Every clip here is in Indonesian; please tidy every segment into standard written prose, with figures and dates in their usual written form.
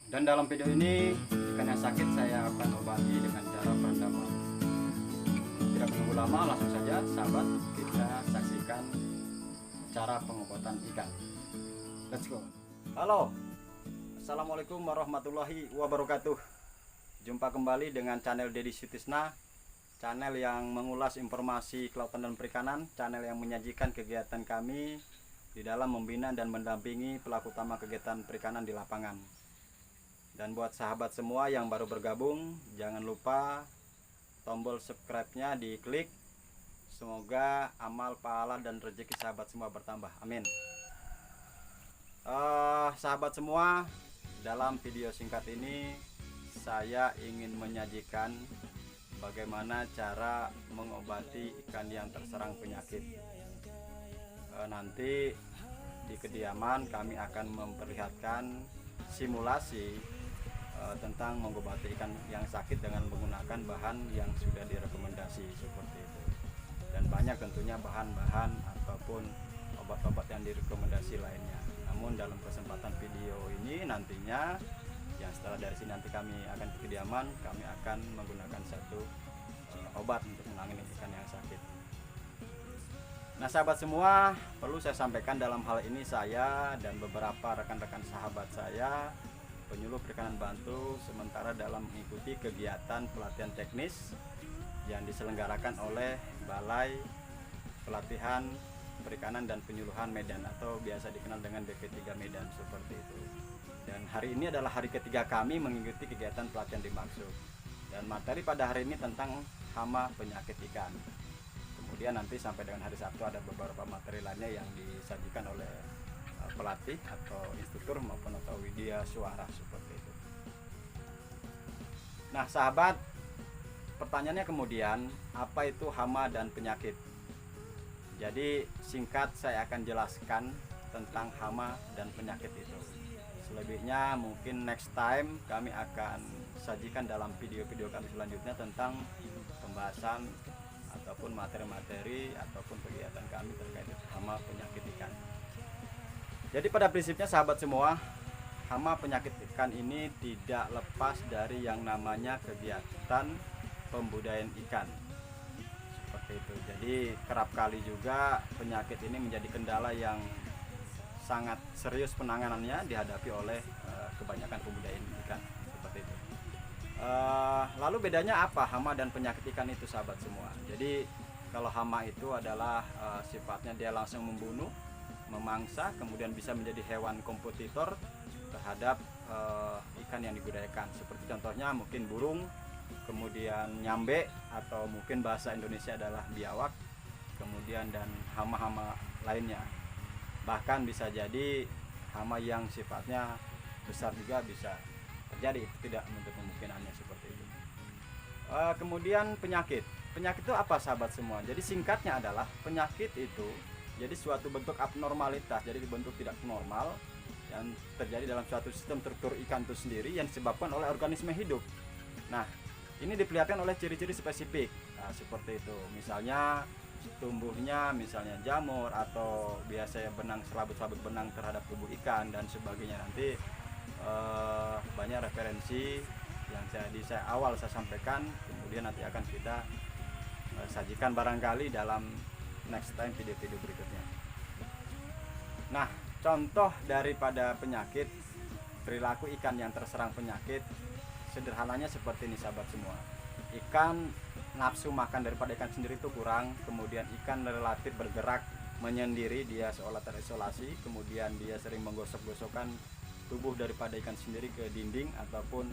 Dan dalam video ini ikan yang sakit saya akan obati dengan cara perendaman. Tidak menunggu lama, langsung saja sahabat kita saksikan cara pengobatan ikan. Let's go. Halo, assalamualaikum warahmatullahi wabarakatuh. Jumpa kembali dengan channel Dedi Sutisna, channel yang mengulas informasi kelautan dan perikanan, channel yang menyajikan kegiatan kami di dalam membina dan mendampingi pelaku utama kegiatan perikanan di lapangan. Dan buat sahabat semua yang baru bergabung, jangan lupa tombol subscribe-nya diklik. Semoga amal, pahala, dan rezeki sahabat semua bertambah. Amin. Sahabat semua, dalam video singkat ini saya ingin menyajikan bagaimana cara mengobati ikan yang terserang penyakit. Nanti di kediaman kami akan memperlihatkan simulasi tentang mengobati ikan yang sakit dengan menggunakan bahan yang sudah direkomendasi seperti itu. Dan banyak tentunya bahan-bahan ataupun obat-obat yang direkomendasi lainnya. Namun dalam kesempatan video ini nantinya yang setelah dari sini nanti kami akan ke kediaman, kami akan menggunakan satu obat untuk menangani ikan yang sakit. Nah sahabat semua, perlu saya sampaikan dalam hal ini saya dan beberapa rekan-rekan sahabat saya penyuluh perikanan Bantu sementara dalam mengikuti kegiatan pelatihan teknis yang diselenggarakan oleh Balai Pelatihan Perikanan dan Penyuluhan Medan atau biasa dikenal dengan BP3 Medan seperti itu. Dan hari ini adalah hari ketiga kami mengikuti kegiatan pelatihan dimaksud. Dan materi pada hari ini tentang hama penyakit ikan. Kemudian nanti sampai dengan hari Sabtu ada beberapa materi lainnya yang disajikan oleh pelatih atau instruktur maupun atau widya suara seperti itu. Nah sahabat, pertanyaannya kemudian apa itu hama dan penyakit? Jadi singkat saya akan jelaskan tentang hama dan penyakit itu. Selebihnya mungkin next time kami akan sajikan dalam video-video kami selanjutnya tentang pembahasan ataupun materi-materi ataupun kegiatan kami terkait hama penyakit ikan. Jadi pada prinsipnya sahabat semua, hama penyakit ikan ini tidak lepas dari yang namanya kegiatan pembudidayaan ikan. Seperti itu. Jadi kerap kali juga penyakit ini menjadi kendala yang sangat serius penanganannya dihadapi oleh kebanyakan pembudidayaan ikan. Seperti itu. Lalu bedanya apa hama dan penyakit ikan itu sahabat semua? Jadi kalau hama itu adalah sifatnya dia langsung membunuh, memangsa, kemudian bisa menjadi hewan kompetitor terhadap ikan yang digudayakan. Seperti contohnya mungkin burung, kemudian nyambe, atau mungkin bahasa Indonesia adalah biawak, kemudian dan hama-hama lainnya. Bahkan bisa jadi hama yang sifatnya besar juga bisa terjadi, itu tidak menutup kemungkinannya seperti itu. Kemudian penyakit itu apa sahabat semua? Jadi singkatnya adalah penyakit itu jadi suatu bentuk abnormalitas, jadi bentuk tidak normal yang terjadi dalam suatu sistem struktur ikan itu sendiri yang disebabkan oleh organisme hidup. Nah, ini diperlihatkan oleh ciri-ciri spesifik. Nah, seperti itu. Misalnya tumbuhnya misalnya jamur atau biasanya benang, selabut-selabut benang terhadap tubuh ikan dan sebagainya. Nanti banyak referensi yang saya awal saya sampaikan, kemudian nanti akan kita sajikan barangkali dalam next time video-video berikutnya. Nah, contoh daripada penyakit, perilaku ikan yang terserang penyakit sederhananya seperti ini sahabat semua. Ikan nafsu makan daripada ikan sendiri itu kurang, kemudian ikan relatif bergerak menyendiri, dia seolah terisolasi, kemudian dia sering menggosok-gosokkan tubuh daripada ikan sendiri ke dinding ataupun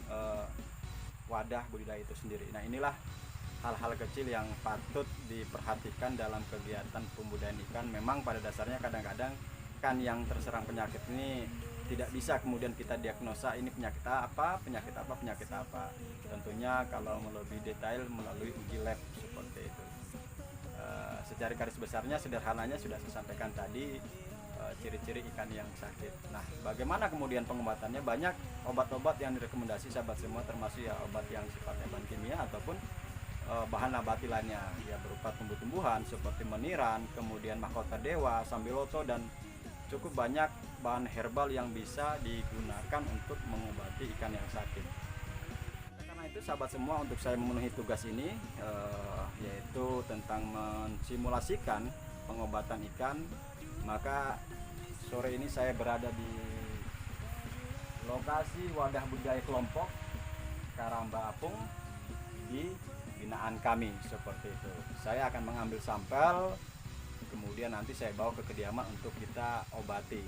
wadah budidaya itu sendiri. Nah, inilah hal-hal kecil yang patut diperhatikan dalam kegiatan pembudidayaan ikan. Memang pada dasarnya kadang-kadang ikan yang terserang penyakit ini tidak bisa kemudian kita diagnosa ini penyakit apa. Tentunya kalau lebih detail melalui uji lab seperti itu. Secara garis besarnya sederhananya sudah saya sampaikan tadi ciri-ciri ikan yang sakit. Nah, bagaimana kemudian pengobatannya? Banyak obat-obat yang direkomendasi sahabat semua, termasuk ya obat yang sifatnya bahan kimia ataupun bahan nabati lainnya, ya berupa tumbuh-tumbuhan seperti meniran, kemudian mahkota dewa, sambiloto, dan cukup banyak bahan herbal yang bisa digunakan untuk mengobati ikan yang sakit. Karena itu sahabat semua, untuk saya memenuhi tugas ini yaitu tentang mensimulasikan pengobatan ikan, maka sore ini saya berada di lokasi wadah budidaya kelompok Karamba Apung di binaan kami seperti itu. Saya akan mengambil sampel, kemudian nanti saya bawa ke kediaman untuk kita obati.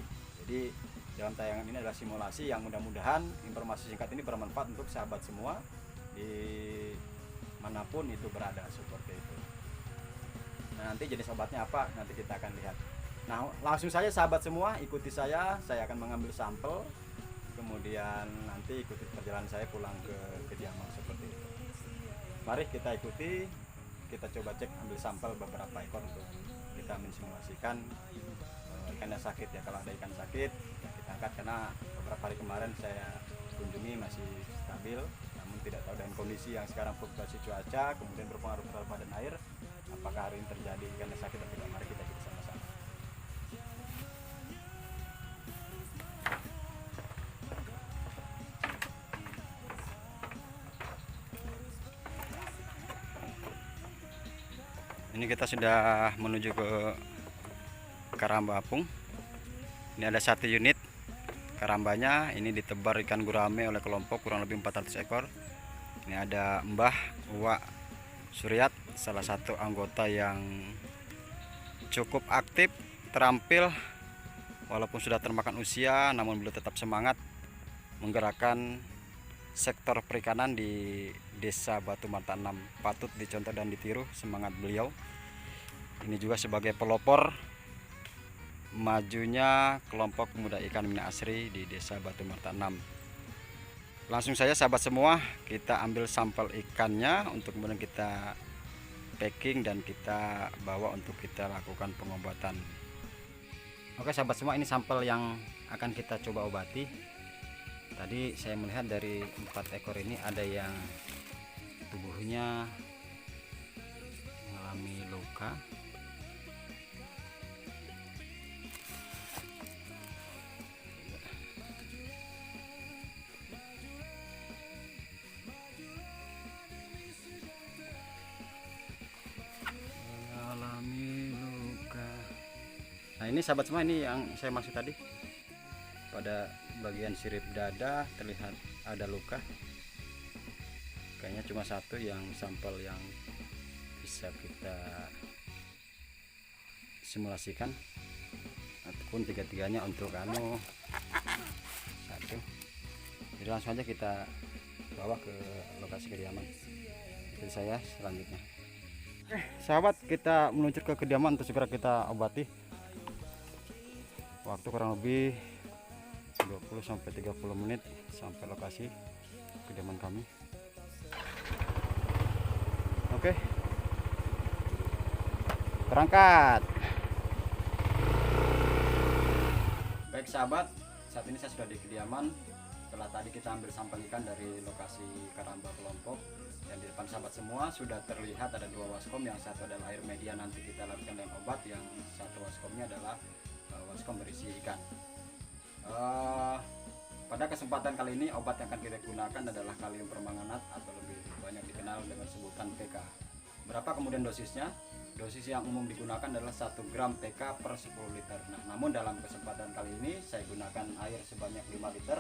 Jadi dalam tayangan ini adalah simulasi yang mudah-mudahan informasi singkat ini bermanfaat untuk sahabat semua di manapun itu berada seperti itu. Nah, nanti jenis obatnya apa nanti kita akan lihat. Nah, langsung saja sahabat semua, ikuti saya akan mengambil sampel, kemudian nanti ikuti perjalanan saya pulang ke kediaman seperti itu. Mari kita ikuti, kita coba cek, ambil sampel beberapa ekor untuk kita mensimulasikan ikan yang sakit ya. Kalau ada ikan sakit ya kita angkat, karena beberapa hari kemarin saya kunjungi masih stabil, namun tidak tahu dengan kondisi yang sekarang fluktuasi cuaca kemudian berpengaruh terhadap badan air, apakah hari ini terjadi ikan yang sakit atau tidak. Mari kita ikuti sama-sama. Ini kita sudah menuju ke Karamba Apung. Ini ada 1 unit karambanya. Ini ditebar ikan gurame oleh kelompok kurang lebih 400 ekor. Ini ada Mbah Uwa Suryat, salah satu anggota yang cukup aktif, terampil, walaupun sudah termakan usia, namun beliau tetap semangat menggerakkan sektor perikanan di Desa Batu Marta 6. Patut dicontoh dan ditiru semangat beliau. Ini juga sebagai pelopor majunya kelompok pemuda ikan Mina Asri di Desa Batu Marta 6. Langsung saja sahabat semua, kita ambil sampel ikannya untuk kemudian kita packing dan kita bawa untuk kita lakukan pengobatan. Oke sahabat semua, ini sampel yang akan kita coba obati. Tadi saya melihat dari 4 ekor ini ada yang tubuhnya mengalami luka. Nah, ini sahabat semua, ini yang saya maksud tadi. Pada bagian sirip dada terlihat ada luka. Kayaknya cuma 1 yang sampel yang bisa kita simulasikan, ataupun 3-3-nya untuk 1. Jadi langsung aja kita bawa ke lokasi kediaman. Jadi saya selanjutnya. Sahabat, kita meluncur ke kediaman untuk segera kita obati. Waktu kurang lebih 20-30 menit sampai lokasi kediaman kami. Oke, berangkat. Baik sahabat, saat ini saya sudah di kediaman. Setelah tadi kita ambil sampel ikan dari lokasi Karamba kelompok, dan di depan sahabat semua sudah terlihat ada 2 waskom. Yang satu adalah air media, nanti kita lakukan dengan obat. Yang satu waskomnya adalah waskom berisi ikan. Pada kesempatan kali ini obat yang akan kita gunakan adalah kalium permanganat, atau lebih banyak dikenal dengan sebutan PK. Berapa kemudian dosisnya? Dosis yang umum digunakan adalah 1 gram PK per 10 liter. Nah, namun dalam kesempatan kali ini saya gunakan air sebanyak 5 liter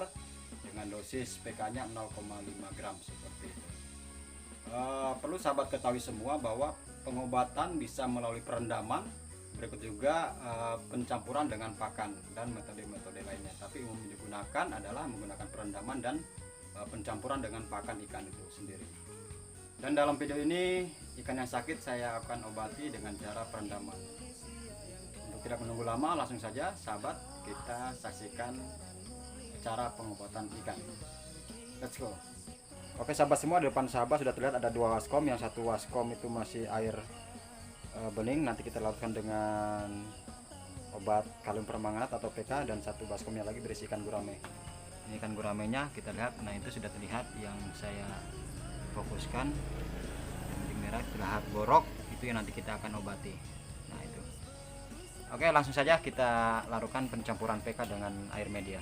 dengan dosis PK-nya 0,5 gram seperti itu. Perlu sahabat ketahui semua bahwa pengobatan bisa melalui perendaman, berikut juga pencampuran dengan pakan dan metode-metode lainnya. Tapi umum digunakan adalah menggunakan perendaman dan pencampuran dengan pakan ikan itu sendiri. Dan dalam video ini ikan yang sakit saya akan obati dengan cara perendaman. Untuk tidak menunggu lama, langsung saja sahabat kita saksikan cara pengobatan ikan. Let's go. Oke sahabat semua, di depan sahabat sudah terlihat ada 2 waskom. Yang satu waskom itu masih air bening, nanti kita lakukan dengan obat kalium permanganat atau PK, dan 1 baskomnya lagi berisi ikan gurame. Ini ikan guramenya kita lihat. Nah, itu sudah terlihat yang saya fokuskan, yang merah terlihat borok, itu yang nanti kita akan obati. Nah, itu Oke, langsung saja kita lakukan pencampuran PK dengan air media.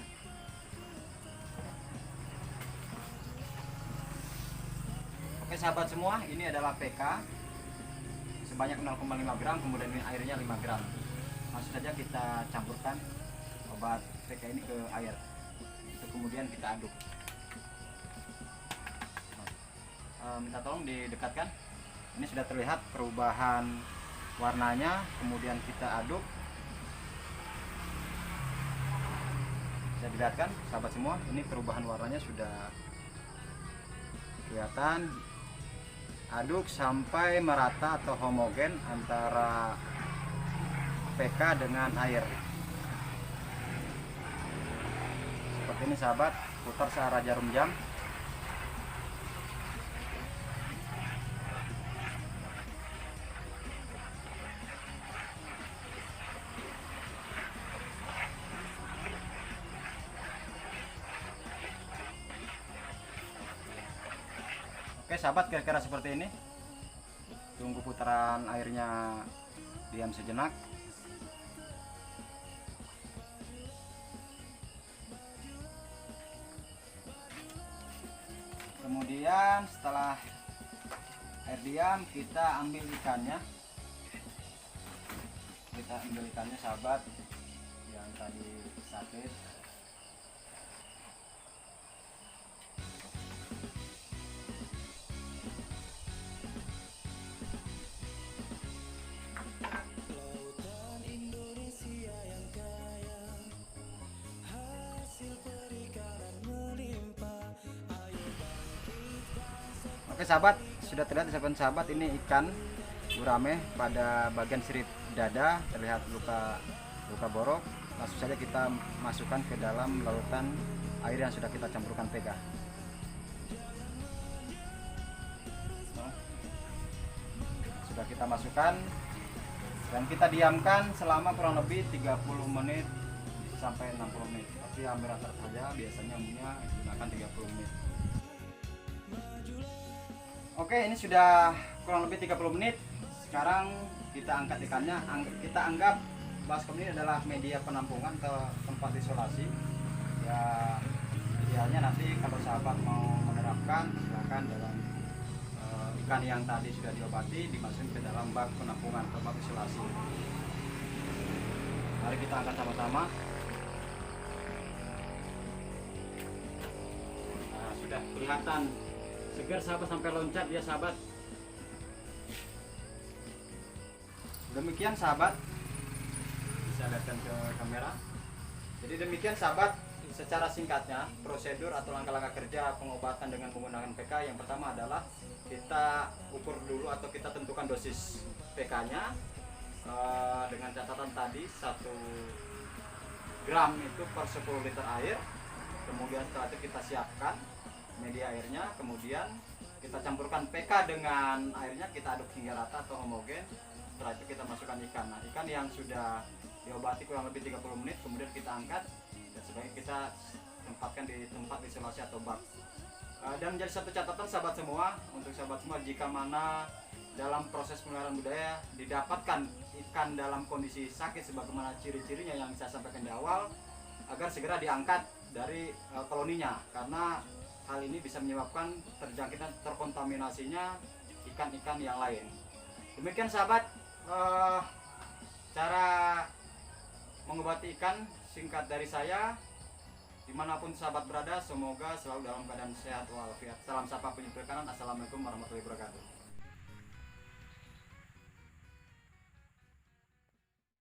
Oke sahabat semua, ini adalah PK sebanyak 0,5 gram, kemudian ini airnya 5 gram. Langsung saja kita campurkan obat PK ini ke air, itu kemudian kita aduk. Minta tolong didekatkan. Ini sudah terlihat perubahan warnanya, kemudian kita aduk. Bisa dilihatkan sahabat semua, ini perubahan warnanya sudah kelihatan. Aduk sampai merata atau homogen antara PK dengan air. Seperti ini sahabat, putar searah jarum jam. Oke sahabat, kira-kira seperti ini. Tunggu putaran airnya diam sejenak. Kemudian setelah air diam, kita ambil ikannya. Kita ambil ikannya sahabat, yang tadi sakit. Oke sahabat, sudah terlihat sahabat, ini ikan gurame pada bagian sirip dada terlihat luka borok. Langsung saja kita masukkan ke dalam larutan air yang sudah kita campurkan PK. Sudah kita masukkan dan kita diamkan selama kurang lebih 30 menit sampai 60 menit. Tapi hampir rata-rata saja biasanya umumnya gunakan 30 menit. Oke, ini sudah kurang lebih 30 menit. Sekarang kita angkat ikannya. Kita anggap baskom ini adalah media penampungan atau tempat isolasi. Ya, idealnya nanti kalau sahabat mau menerapkan, silakan dalam ikan yang tadi sudah diobati dimasukkan ke dalam bak penampungan tempat isolasi. Mari kita angkat sama-sama. Nah, sudah kelihatan segar sahabat, sampai loncat ya sahabat. Demikian sahabat, bisa lihatkan ke kamera. Jadi demikian sahabat, secara singkatnya prosedur atau langkah-langkah kerja pengobatan dengan menggunakan PK. Yang pertama adalah kita ukur dulu atau kita tentukan dosis PK-nya dengan catatan tadi 1 gram itu per 10 liter air. Kemudian setelah itu kita siapkan media airnya, kemudian kita campurkan PK dengan airnya, kita aduk hingga rata atau homogen. Setelah itu kita masukkan ikan. Nah, ikan yang sudah diobati kurang lebih 30 menit kemudian kita angkat dan sebaiknya kita tempatkan di tempat isolasi atau bak. Dan menjadi satu catatan sahabat semua, untuk sahabat semua, jika mana dalam proses pemeliharaan budaya didapatkan ikan dalam kondisi sakit sebagaimana ciri-cirinya yang saya sampaikan di awal, agar segera diangkat dari koloninya, karena hal ini bisa menyebabkan terjangkitan terkontaminasinya ikan-ikan yang lain. Demikian sahabat, cara mengobati ikan singkat dari saya. Dimanapun sahabat berada, semoga selalu dalam keadaan sehat walafiat. Salam sapa penyebar kanan. Assalamualaikum warahmatullahi wabarakatuh.